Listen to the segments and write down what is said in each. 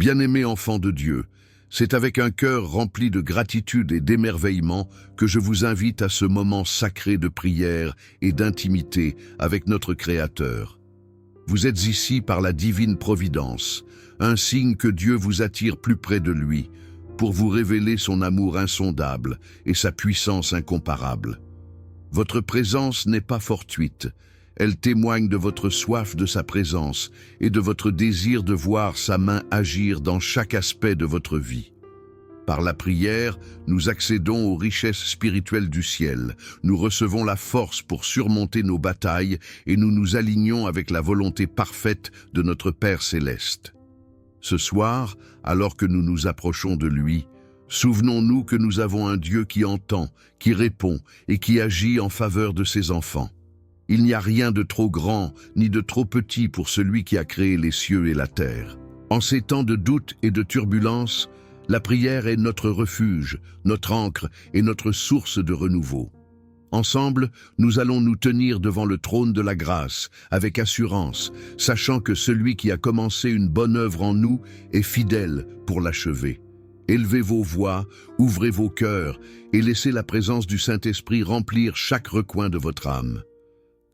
Bien-aimé enfant de Dieu, c'est avec un cœur rempli de gratitude et d'émerveillement que je vous invite à ce moment sacré de prière et d'intimité avec notre Créateur. Vous êtes ici par la divine providence, un signe que Dieu vous attire plus près de lui, pour vous révéler son amour insondable et sa puissance incomparable. Votre présence n'est pas fortuite, elle témoigne de votre soif de sa présence et de votre désir de voir sa main agir dans chaque aspect de votre vie. Par la prière, nous accédons aux richesses spirituelles du ciel, nous recevons la force pour surmonter nos batailles et nous nous alignons avec la volonté parfaite de notre Père céleste. Ce soir, alors que nous nous approchons de lui, souvenons-nous que nous avons un Dieu qui entend, qui répond et qui agit en faveur de ses enfants. Il n'y a rien de trop grand ni de trop petit pour celui qui a créé les cieux et la terre. En ces temps de doute et de turbulence, la prière est notre refuge, notre ancre et notre source de renouveau. Ensemble, nous allons nous tenir devant le trône de la grâce, avec assurance, sachant que celui qui a commencé une bonne œuvre en nous est fidèle pour l'achever. Élevez vos voix, ouvrez vos cœurs et laissez la présence du Saint-Esprit remplir chaque recoin de votre âme.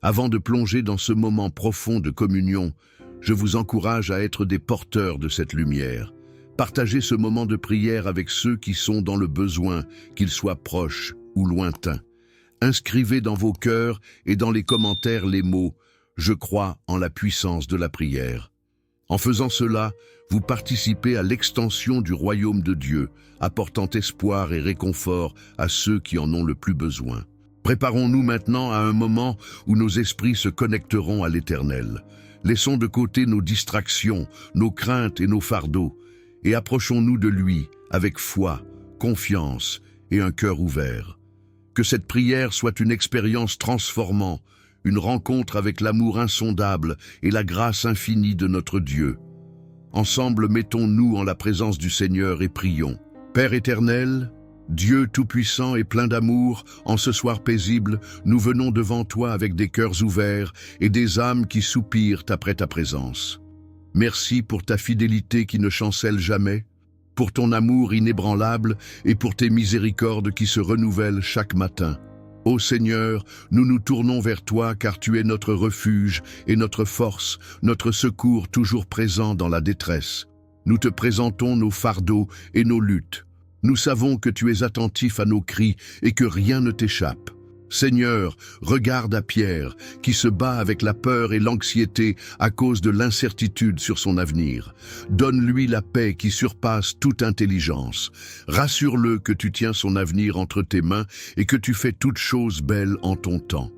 Avant de plonger dans ce moment profond de communion, je vous encourage à être des porteurs de cette lumière. Partagez ce moment de prière avec ceux qui sont dans le besoin, qu'ils soient proches ou lointains. Inscrivez dans vos cœurs et dans les commentaires les mots « Je crois en la puissance de la prière ». En faisant cela, vous participez à l'extension du royaume de Dieu, apportant espoir et réconfort à ceux qui en ont le plus besoin. Préparons-nous maintenant à un moment où nos esprits se connecteront à l'Éternel. Laissons de côté nos distractions, nos craintes et nos fardeaux, et approchons-nous de lui avec foi, confiance et un cœur ouvert. Que cette prière soit une expérience transformante, une rencontre avec l'amour insondable et la grâce infinie de notre Dieu. Ensemble, mettons-nous en la présence du Seigneur et prions. Père éternel, Dieu tout-puissant et plein d'amour, en ce soir paisible, nous venons devant toi avec des cœurs ouverts et des âmes qui soupirent après ta présence. Merci pour ta fidélité qui ne chancelle jamais, pour ton amour inébranlable et pour tes miséricordes qui se renouvellent chaque matin. Ô Seigneur, nous nous tournons vers toi car tu es notre refuge et notre force, notre secours toujours présent dans la détresse. Nous te présentons nos fardeaux et nos luttes. Nous savons que tu es attentif à nos cris et que rien ne t'échappe. Seigneur, regarde à Pierre, qui se bat avec la peur et l'anxiété à cause de l'incertitude sur son avenir. Donne-lui la paix qui surpasse toute intelligence. Rassure-le que tu tiens son avenir entre tes mains et que tu fais toutes choses belles en ton temps.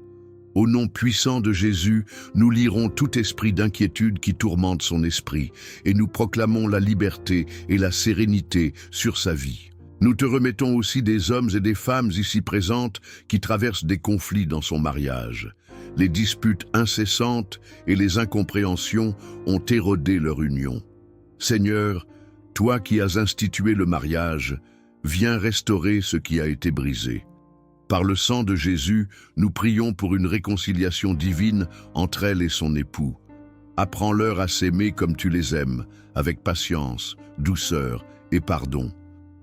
Au nom puissant de Jésus, nous lirons tout esprit d'inquiétude qui tourmente son esprit, et nous proclamons la liberté et la sérénité sur sa vie. Nous te remettons aussi des hommes et des femmes ici présentes qui traversent des conflits dans son mariage. Les disputes incessantes et les incompréhensions ont érodé leur union. Seigneur, toi qui as institué le mariage, viens restaurer ce qui a été brisé. Par le sang de Jésus, nous prions pour une réconciliation divine entre elle et son époux. Apprends-leur à s'aimer comme tu les aimes, avec patience, douceur et pardon.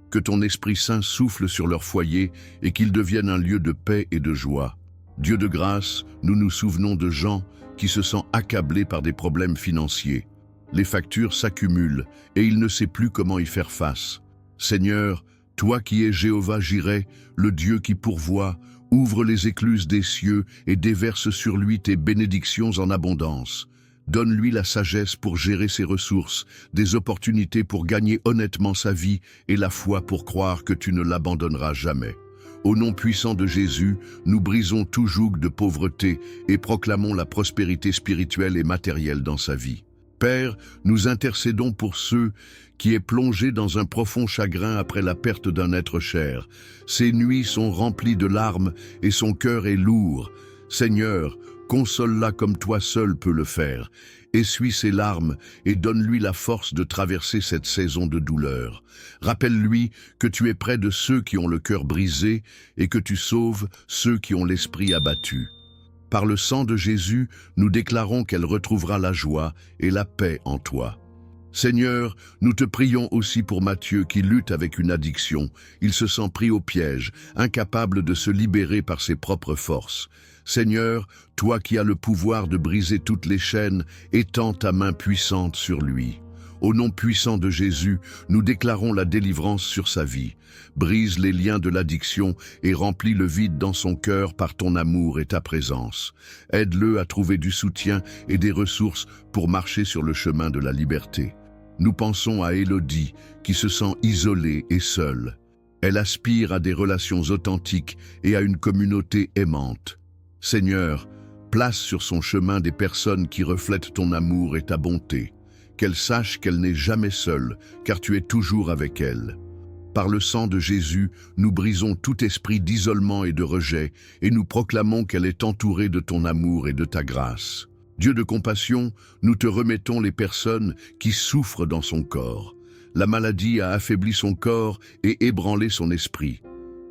Que ton Esprit Saint souffle sur leur foyer et qu'il devienne un lieu de paix et de joie. Dieu de grâce, nous nous souvenons de Jean qui se sent accablé par des problèmes financiers. Les factures s'accumulent et il ne sait plus comment y faire face. Seigneur, toi qui es Jéhovah Jireh, le Dieu qui pourvoit, ouvre les écluses des cieux et déverse sur lui tes bénédictions en abondance. Donne-lui la sagesse pour gérer ses ressources, des opportunités pour gagner honnêtement sa vie et la foi pour croire que tu ne l'abandonneras jamais. Au nom puissant de Jésus, nous brisons tout joug de pauvreté et proclamons la prospérité spirituelle et matérielle dans sa vie. Père, nous intercédons pour ceux qui est plongé dans un profond chagrin après la perte d'un être cher. Ses nuits sont remplies de larmes et son cœur est lourd. Seigneur, console-la comme toi seul peux le faire. Essuie ses larmes et donne-lui la force de traverser cette saison de douleur. Rappelle-lui que tu es près de ceux qui ont le cœur brisé et que tu sauves ceux qui ont l'esprit abattu. Par le sang de Jésus, nous déclarons qu'elle retrouvera la joie et la paix en toi. Seigneur, nous te prions aussi pour Matthieu qui lutte avec une addiction. Il se sent pris au piège, incapable de se libérer par ses propres forces. Seigneur, toi qui as le pouvoir de briser toutes les chaînes, étends ta main puissante sur lui. Au nom puissant de Jésus, nous déclarons la délivrance sur sa vie. Brise les liens de l'addiction et remplis le vide dans son cœur par ton amour et ta présence. Aide-le à trouver du soutien et des ressources pour marcher sur le chemin de la liberté. Nous pensons à Élodie, qui se sent isolée et seule. Elle aspire à des relations authentiques et à une communauté aimante. Seigneur, place sur son chemin des personnes qui reflètent ton amour et ta bonté. Qu'elle sache qu'elle n'est jamais seule, car tu es toujours avec elle. Par le sang de Jésus, nous brisons tout esprit d'isolement et de rejet, et nous proclamons qu'elle est entourée de ton amour et de ta grâce. Dieu de compassion, nous te remettons les personnes qui souffrent dans son corps. La maladie a affaibli son corps et ébranlé son esprit.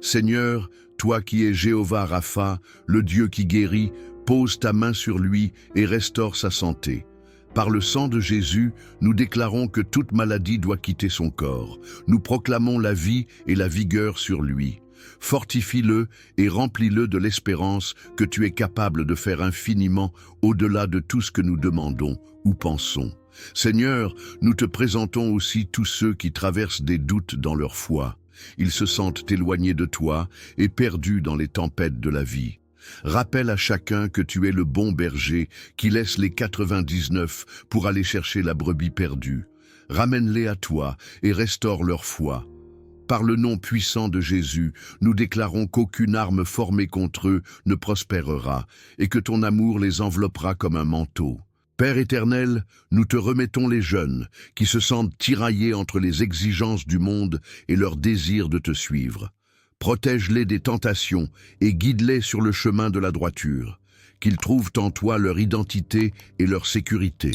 Seigneur, toi qui es Jéhovah Rapha, le Dieu qui guérit, pose ta main sur lui et restaure sa santé. Par le sang de Jésus, nous déclarons que toute maladie doit quitter son corps. Nous proclamons la vie et la vigueur sur lui. Fortifie-le et remplis-le de l'espérance que tu es capable de faire infiniment au-delà de tout ce que nous demandons ou pensons. Seigneur, nous te présentons aussi tous ceux qui traversent des doutes dans leur foi. Ils se sentent éloignés de toi et perdus dans les tempêtes de la vie. Rappelle à chacun que tu es le bon berger qui laisse les 99 pour aller chercher la brebis perdue. Ramène-les à toi et restaure leur foi. Par le nom puissant de Jésus, nous déclarons qu'aucune arme formée contre eux ne prospérera et que ton amour les enveloppera comme un manteau. Père éternel, nous te remettons les jeunes qui se sentent tiraillés entre les exigences du monde et leur désir de te suivre. Protège-les des tentations et guide-les sur le chemin de la droiture, qu'ils trouvent en toi leur identité et leur sécurité.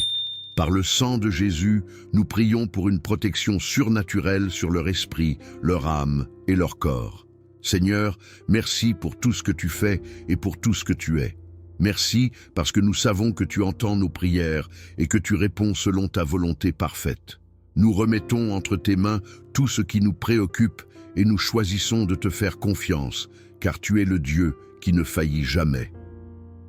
Par le sang de Jésus, nous prions pour une protection surnaturelle sur leur esprit, leur âme et leur corps. Seigneur, merci pour tout ce que tu fais et pour tout ce que tu es. Merci parce que nous savons que tu entends nos prières et que tu réponds selon ta volonté parfaite. Nous remettons entre tes mains tout ce qui nous préoccupe et nous choisissons de te faire confiance, car tu es le Dieu qui ne faillit jamais.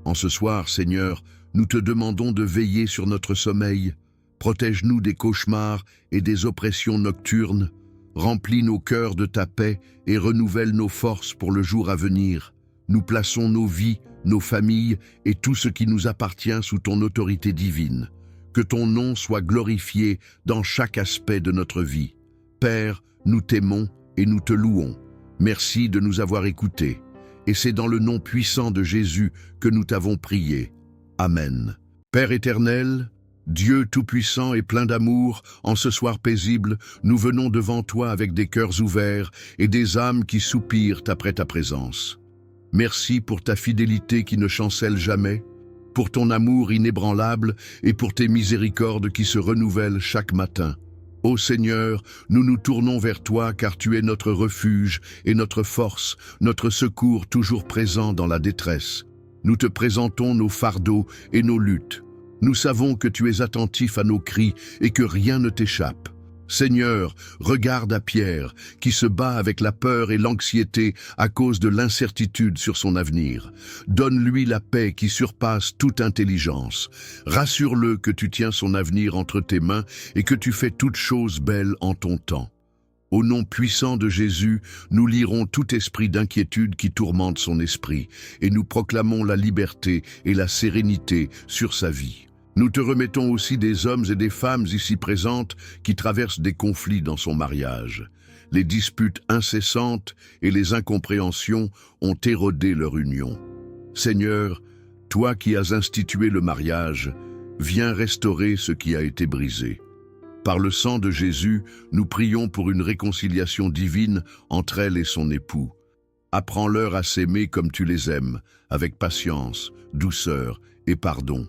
En ce soir, Seigneur, nous te demandons de veiller sur notre sommeil. Protège-nous des cauchemars et des oppressions nocturnes. Remplis nos cœurs de ta paix et renouvelle nos forces pour le jour à venir. Nous plaçons nos vies, nos familles et tout ce qui nous appartient sous ton autorité divine. Que ton nom soit glorifié dans chaque aspect de notre vie. Père, nous t'aimons et nous te louons. Merci de nous avoir écoutés. Et c'est dans le nom puissant de Jésus que nous t'avons prié. Amen. Père éternel, Dieu tout-puissant et plein d'amour, en ce soir paisible, nous venons devant toi avec des cœurs ouverts et des âmes qui soupirent après ta présence. Merci pour ta fidélité qui ne chancelle jamais, pour ton amour inébranlable et pour tes miséricordes qui se renouvellent chaque matin. Ô Seigneur, nous nous tournons vers toi car tu es notre refuge et notre force, notre secours toujours présent dans la détresse. Nous te présentons nos fardeaux et nos luttes. Nous savons que tu es attentif à nos cris et que rien ne t'échappe. Seigneur, regarde à Pierre, qui se bat avec la peur et l'anxiété à cause de l'incertitude sur son avenir. Donne-lui la paix qui surpasse toute intelligence. Rassure-le que tu tiens son avenir entre tes mains et que tu fais toutes choses belles en ton temps. Au nom puissant de Jésus, nous lirons tout esprit d'inquiétude qui tourmente son esprit, et nous proclamons la liberté et la sérénité sur sa vie. Nous te remettons aussi des hommes et des femmes ici présentes qui traversent des conflits dans son mariage. Les disputes incessantes et les incompréhensions ont érodé leur union. Seigneur, toi qui as institué le mariage, viens restaurer ce qui a été brisé. Par le sang de Jésus, nous prions pour une réconciliation divine entre elle et son époux. Apprends-leur à s'aimer comme tu les aimes, avec patience, douceur et pardon.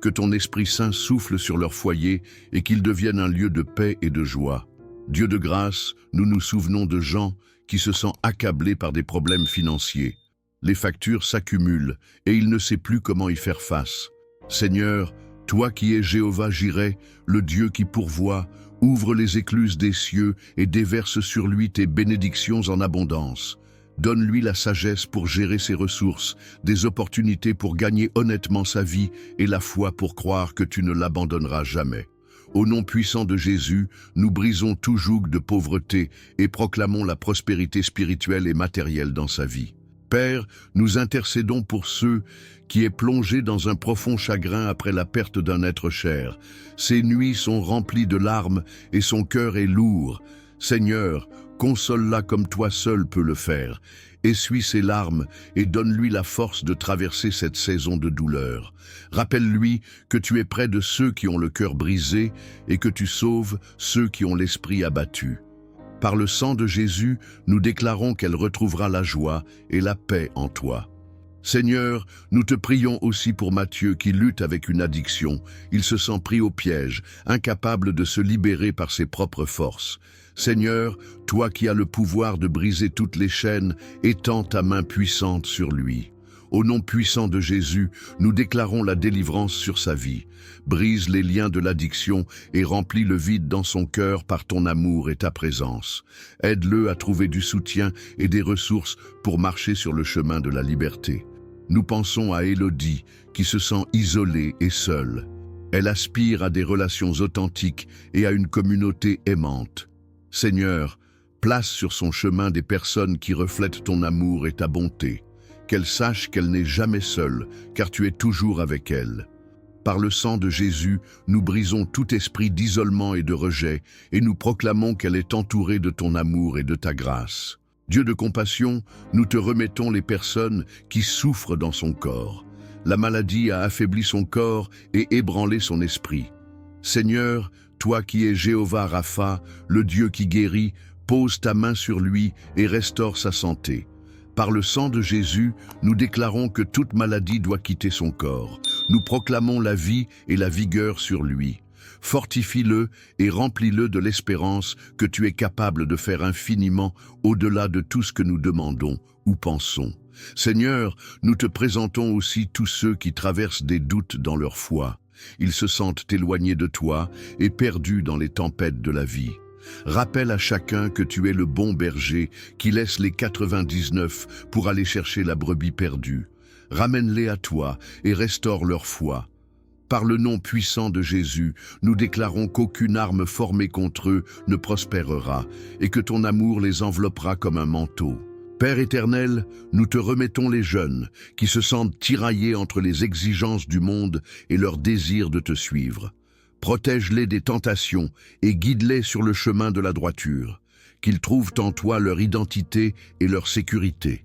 Que ton Esprit Saint souffle sur leur foyer et qu'il devienne un lieu de paix et de joie. Dieu de grâce, nous nous souvenons de Jean qui se sent accablé par des problèmes financiers. Les factures s'accumulent et il ne sait plus comment y faire face. Seigneur, Toi qui es Jéhovah Jireh, le Dieu qui pourvoit, ouvre les écluses des cieux et déverse sur lui tes bénédictions en abondance. Donne-lui la sagesse pour gérer ses ressources, des opportunités pour gagner honnêtement sa vie et la foi pour croire que tu ne l'abandonneras jamais. Au nom puissant de Jésus, nous brisons tout joug de pauvreté et proclamons la prospérité spirituelle et matérielle dans sa vie. Père, nous intercédons pour ceux qui est plongé dans un profond chagrin après la perte d'un être cher. Ses nuits sont remplies de larmes et son cœur est lourd. Seigneur, console-la comme toi seul peux le faire. Essuie ses larmes et donne-lui la force de traverser cette saison de douleur. Rappelle-lui que tu es près de ceux qui ont le cœur brisé et que tu sauves ceux qui ont l'esprit abattu. Par le sang de Jésus, nous déclarons qu'elle retrouvera la joie et la paix en toi. Seigneur, nous te prions aussi pour Matthieu qui lutte avec une addiction. Il se sent pris au piège, incapable de se libérer par ses propres forces. Seigneur, toi qui as le pouvoir de briser toutes les chaînes, étends ta main puissante sur lui. Au nom puissant de Jésus, nous déclarons la délivrance sur sa vie. Brise les liens de l'addiction et remplis le vide dans son cœur par ton amour et ta présence. Aide-le à trouver du soutien et des ressources pour marcher sur le chemin de la liberté. Nous pensons à Élodie, qui se sent isolée et seule. Elle aspire à des relations authentiques et à une communauté aimante. Seigneur, place sur son chemin des personnes qui reflètent ton amour et ta bonté. Qu'elle sache qu'elle n'est jamais seule, car tu es toujours avec elle. Par le sang de Jésus, nous brisons tout esprit d'isolement et de rejet, et nous proclamons qu'elle est entourée de ton amour et de ta grâce. Dieu de compassion, nous te remettons les personnes qui souffrent dans son corps. La maladie a affaibli son corps et ébranlé son esprit. Seigneur, toi qui es Jéhovah Rapha, le Dieu qui guérit, pose ta main sur lui et restaure sa santé. Par le sang de Jésus, nous déclarons que toute maladie doit quitter son corps. Nous proclamons la vie et la vigueur sur lui. Fortifie-le et remplis-le de l'espérance que tu es capable de faire infiniment au-delà de tout ce que nous demandons ou pensons. Seigneur, nous te présentons aussi tous ceux qui traversent des doutes dans leur foi. Ils se sentent éloignés de toi et perdus dans les tempêtes de la vie. Rappelle à chacun que tu es le bon berger qui laisse les 99 pour aller chercher la brebis perdue. Ramène-les à toi et restaure leur foi. Par le nom puissant de Jésus, nous déclarons qu'aucune arme formée contre eux ne prospérera et que ton amour les enveloppera comme un manteau. Père éternel, nous te remettons les jeunes qui se sentent tiraillés entre les exigences du monde et leur désir de te suivre. Protège-les des tentations et guide-les sur le chemin de la droiture, qu'ils trouvent en toi leur identité et leur sécurité.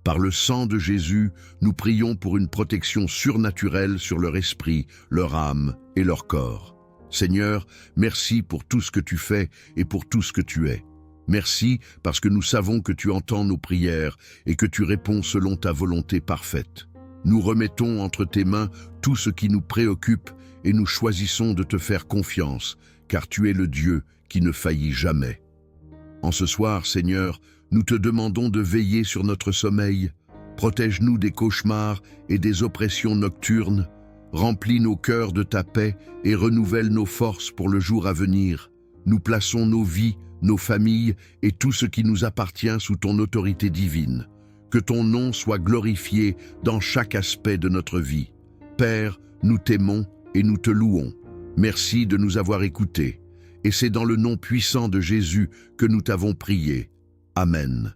Par le sang de Jésus, nous prions pour une protection surnaturelle sur leur esprit, leur âme et leur corps. Seigneur, merci pour tout ce que tu fais et pour tout ce que tu es. Merci parce que nous savons que tu entends nos prières et que tu réponds selon ta volonté parfaite. Nous remettons entre tes mains tout ce qui nous préoccupe et nous choisissons de te faire confiance, car tu es le Dieu qui ne faillit jamais. En ce soir, Seigneur, nous te demandons de veiller sur notre sommeil. Protège-nous des cauchemars et des oppressions nocturnes. Remplis nos cœurs de ta paix et renouvelle nos forces pour le jour à venir. Nous plaçons nos vies, nos familles et tout ce qui nous appartient sous ton autorité divine. Que ton nom soit glorifié dans chaque aspect de notre vie. Père, nous t'aimons et nous te louons. Merci de nous avoir écoutés. Et c'est dans le nom puissant de Jésus que nous t'avons prié. Amen.